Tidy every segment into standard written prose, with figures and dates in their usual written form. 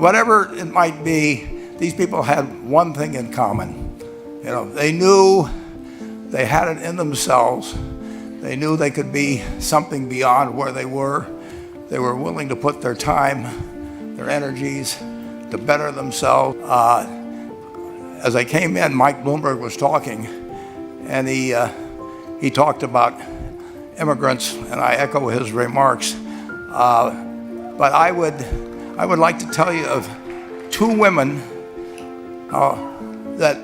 whatever it might be, these people had one thing in common. They knew they had it in themselves. They knew they could be something beyond where they were. They were willing to put their time, their energies to better themselves. As I came in, Mike Bloomberg was talking, and he talked about immigrants, and I echo his remarks. But I would like to tell you of two women that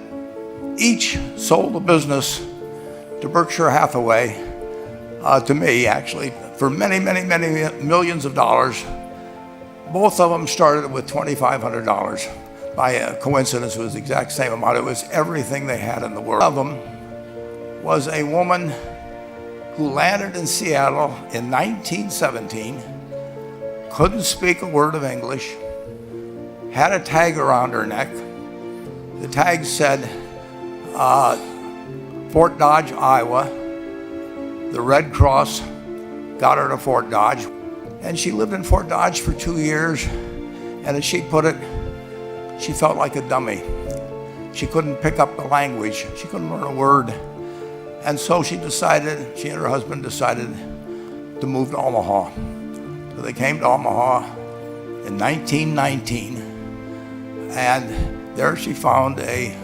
each sold a business to Berkshire Hathaway, to me actually, for many, many, many millions of dollars. Both of them started with $2,500. By a coincidence, it was the exact same amount. It was everything they had in the world. One of them was a woman who landed in Seattle in 1917, couldn't speak a word of English, had a tag around her neck. The tag said, Fort Dodge, Iowa. The Red Cross got her to Fort Dodge. And she lived in Fort Dodge for 2 years. And as she put it, she felt like a dummy. She couldn't pick up the language. She couldn't learn a word. And so she and her husband decided to move to Omaha. So they came to Omaha in 1919. And there she found a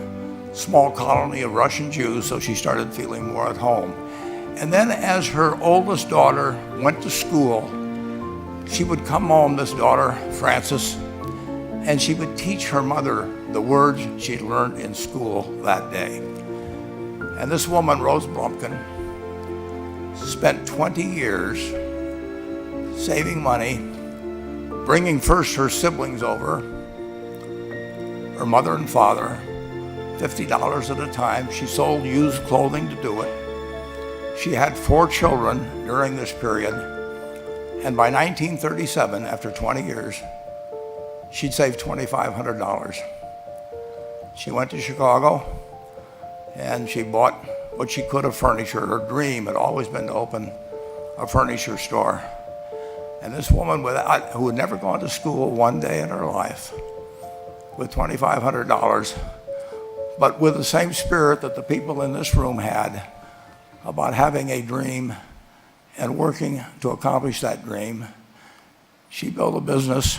small colony of Russian Jews, so she started feeling more at home. And then as her oldest daughter went to school, she would come home, this daughter, Frances, and she would teach her mother the words she'd learned in school that day. And this woman, Rose Blumpkin, spent 20 years saving money, bringing first her siblings over, her mother and father, $50 at a time. She sold used clothing to do it. She had 4 children during this period. And by 1937, after 20 years, she'd saved $2,500. She went to Chicago and she bought what she could of furniture. Her dream had always been to open a furniture store. And this woman who had never gone to school one day in her life, with $2,500, but with the same spirit that the people in this room had about having a dream and working to accomplish that dream, she built a business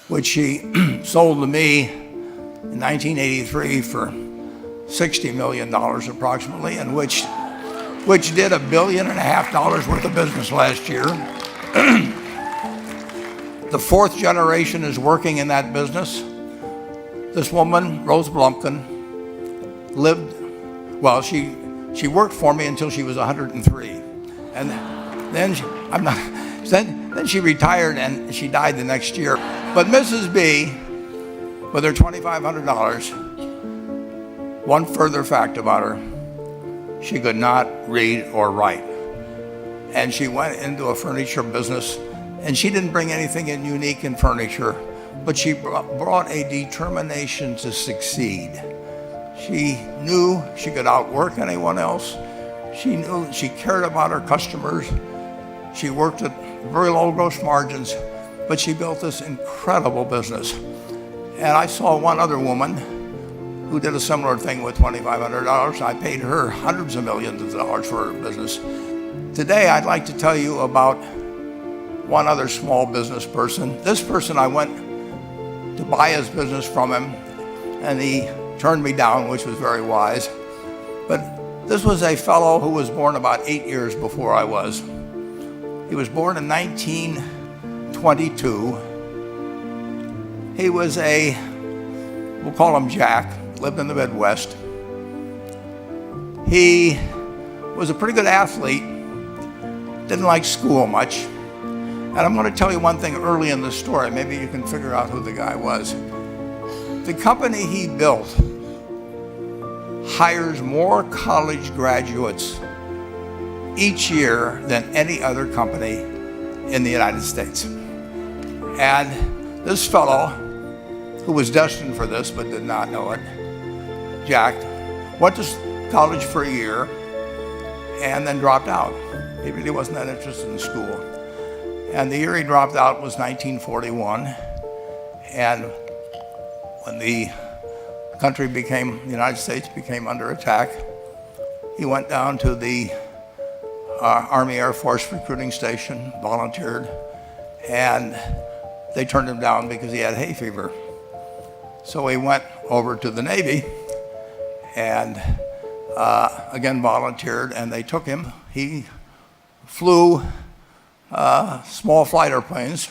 which she sold to me in 1983 for $60 million approximately, and which did $1.5 billion worth of business last year. The 4th generation is working in that business. This woman, Rose Blumpkin, she worked for me until she was 103. And then she retired and she died the next year. But Mrs. B, with her $2,500, one further fact about her, she could not read or write. And she went into a furniture business, and she didn't bring anything unique in furniture, but she brought a determination to succeed. She knew she could outwork anyone else. She knew she cared about her customers. She worked at very low gross margins, but she built this incredible business. And I saw one other woman who did a similar thing with $2,500. I paid her hundreds of millions of dollars for her business. Today, I'd like to tell you about one other small business person. This person, I went to buy his business from him, and he turned me down, which was very wise. But this was a fellow who was born about 8 years before I was. He was born in 1922. He was we'll call him Jack, lived in the Midwest. He was a pretty good athlete, didn't like school much. And I'm going to tell you one thing early in the story. Maybe you can figure out who the guy was. The company he built hires more college graduates each year than any other company in the United States. And this fellow, who was destined for this but did not know it, Jack, went to college for a year and then dropped out. He really wasn't that interested in school. And the year he dropped out was 1941. And when the United States became under attack, he went down to the Army Air Force recruiting station, volunteered, and they turned him down because he had hay fever. So he went over to the Navy and again volunteered, and they took him. He flew small flight airplanes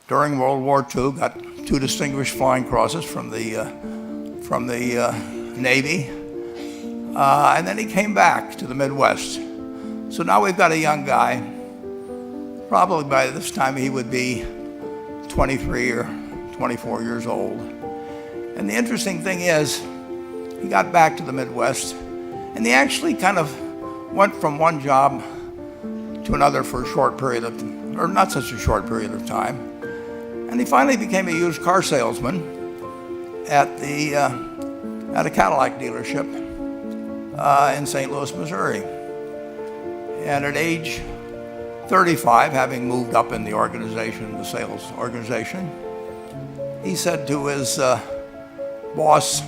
during World War II, got 2 distinguished flying crosses from the Navy, and then he came back to the Midwest. So now we've got a young guy, probably by this time he would be 23 or 24 years old. And the interesting thing is, he got back to the Midwest, and he actually kind of went from one job to another for a short period of, or not such a short period of time. And he finally became a used car salesman at a Cadillac dealership in St. Louis, Missouri. And at age 35, having moved up in the organization, the sales organization, he said to his boss,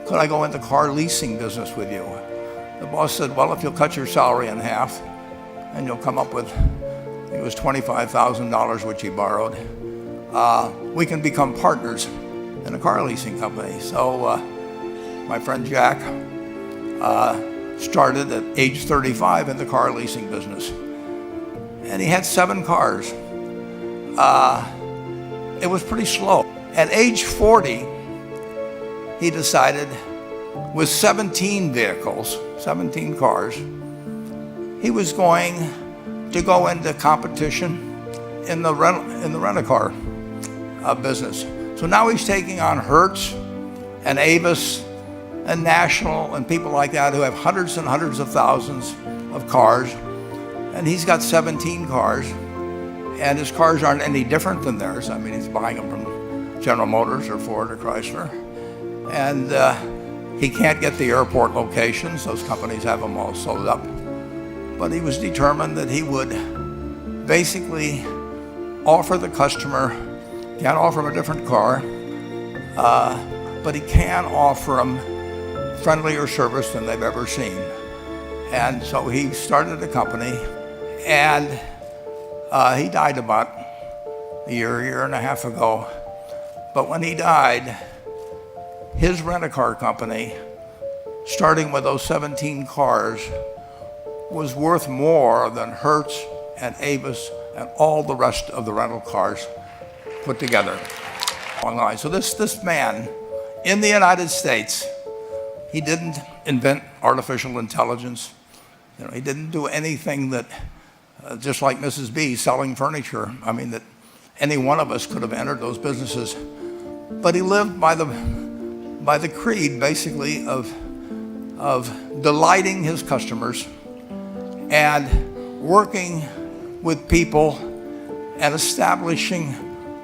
could I go into car leasing business with you? The boss said, well, if you'll cut your salary in half and you'll come up with, I think it was $25,000, which he borrowed, we can become partners in a car leasing company. So my friend Jack started at age 35 in the car leasing business. And he had 7 cars. It was pretty slow. At age 40, he decided with 17 vehicles, 17 cars, he was going to go into competition in the rent-a-car business. So now he's taking on Hertz and Avis and National and people like that who have hundreds and hundreds of thousands of cars. And he's got 17 cars, and his cars aren't any different than theirs. I mean, he's buying them from General Motors or Ford or Chrysler. And he can't get the airport locations. Those companies have them all sold up. But he was determined that he would basically offer the customer, can't offer him a different car, but he can offer them friendlier service than they've ever seen. And so he started a company, and he died about a year and a half ago. But when he died, his rent-a-car company, starting with those 17 cars, was worth more than Hertz and Avis and all the rest of the rental cars put together. So this man in the United States, he didn't invent artificial intelligence. He didn't do anything that, just like Mrs. B selling furniture, I mean, that any one of us could have entered those businesses. But he lived by the creed, basically, of delighting his customers and working with people and establishing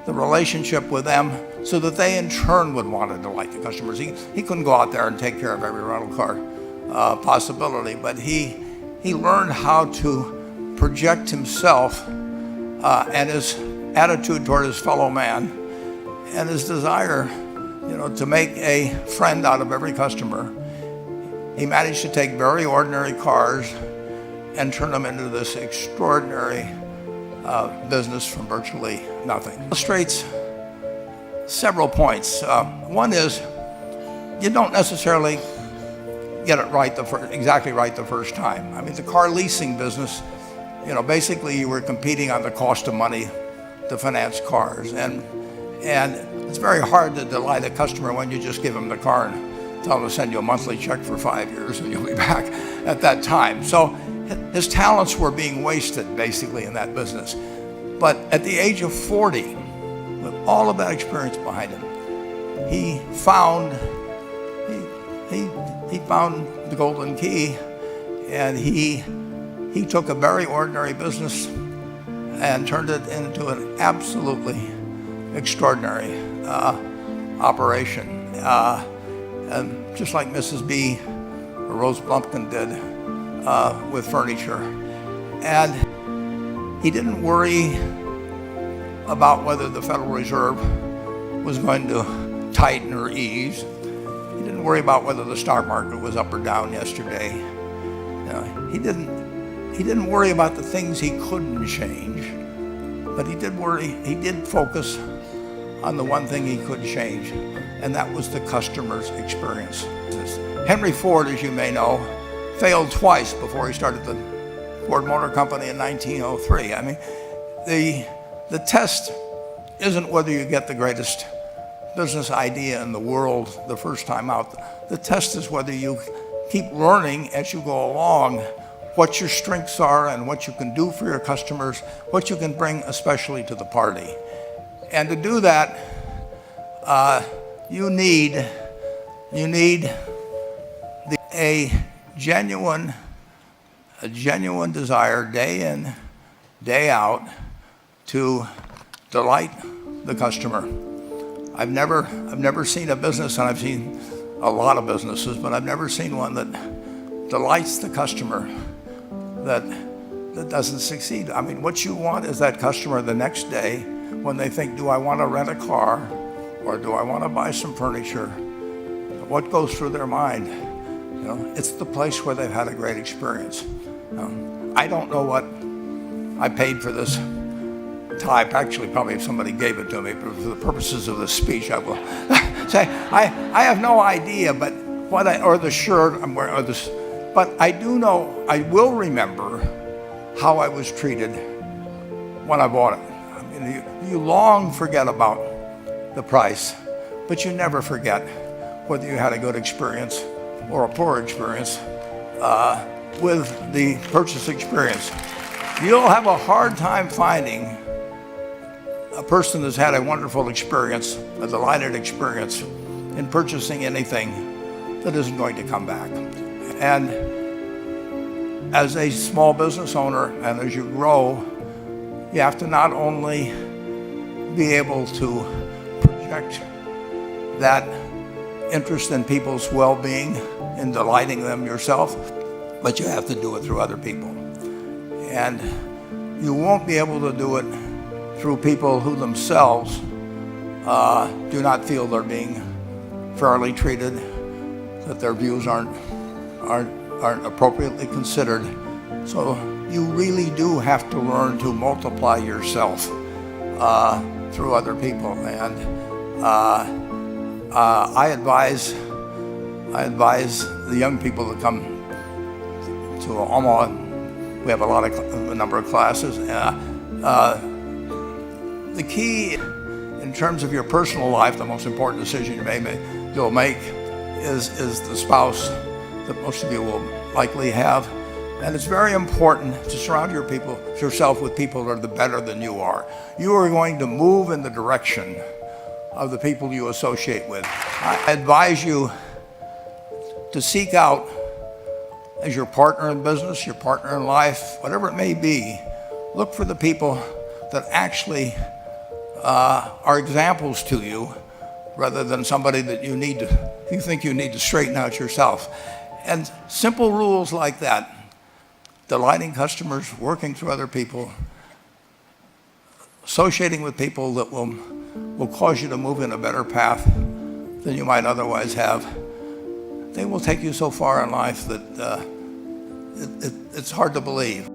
the relationship with them so that they in turn would want to delight the customers. He couldn't go out there and take care of every rental car possibility, but he learned how to project himself and his attitude toward his fellow man and his desire, to make a friend out of every customer. He managed to take very ordinary cars and turn them into this extraordinary business from virtually nothing. It illustrates several points. One is, you don't necessarily get it right exactly right the first time. I mean, the car leasing business, basically you were competing on the cost of money to finance cars, and it's very hard to delight a customer when you just give them the car and tell them to send you a monthly check for 5 years and you'll be back at that time. So his talents were being wasted basically in that business. But at the age of 40, with all of that experience behind him, he found the golden key, and he took a very ordinary business and turned it into an absolutely extraordinary operation. And just like Mrs. B or Rose Blumpkin did with furniture. And he didn't worry about whether the Federal Reserve was going to tighten or ease. He didn't worry about whether the stock market was up or down yesterday. He didn't worry about the things he couldn't change, but he did focus on the one thing he could change, and that was the customer's experience. Henry Ford, as you may know, failed twice before he started the Ford Motor Company in 1903. I mean, the test isn't whether you get the greatest business idea in the world the first time out. The test is whether you keep learning as you go along what your strengths are and what you can do for your customers, what you can bring especially to the party. And to do that, you need a genuine desire day in, day out to delight the customer. I've never seen a business, and I've seen a lot of businesses, but I've never seen one that delights the customer that doesn't succeed. I mean, what you want is that customer the next day when they think, do I want to rent a car or do I want to buy some furniture? What goes through their mind? It's the place where they've had a great experience. I don't know what I paid for this tie. Actually, probably if somebody gave it to me, but for the purposes of this speech, I will say I have no idea. But or the shirt I'm wearing, but I do know, I will remember how I was treated when I bought it. I mean, you long forget about the price, but you never forget whether you had a good experience or a poor experience with the purchase experience. You'll have a hard time finding a person that's had a wonderful experience, a delighted experience in purchasing anything that isn't going to come back. And as a small business owner and as you grow, you have to not only be able to project that interest in people's well-being in delighting them yourself, but you have to do it through other people. And you won't be able to do it through people who themselves do not feel they're being fairly treated, that their views aren't appropriately considered. So you really do have to learn to multiply yourself through other people. And I advise the young people that come to Omaha. We have a number of classes. The key in terms of your personal life, the most important decision you'll make is the spouse that most of you will likely have. And it's very important to surround yourself with people that are better than you are. You are going to move in the direction of the people you associate with. I advise you to seek out, as your partner in business, your partner in life, whatever it may be, look for the people that actually are examples to you rather than somebody that you think you need to straighten out yourself. And simple rules like that, delighting customers, working through other people, associating with people that will cause you to move in a better path than you might otherwise have, they will take you so far in life that it's hard to believe.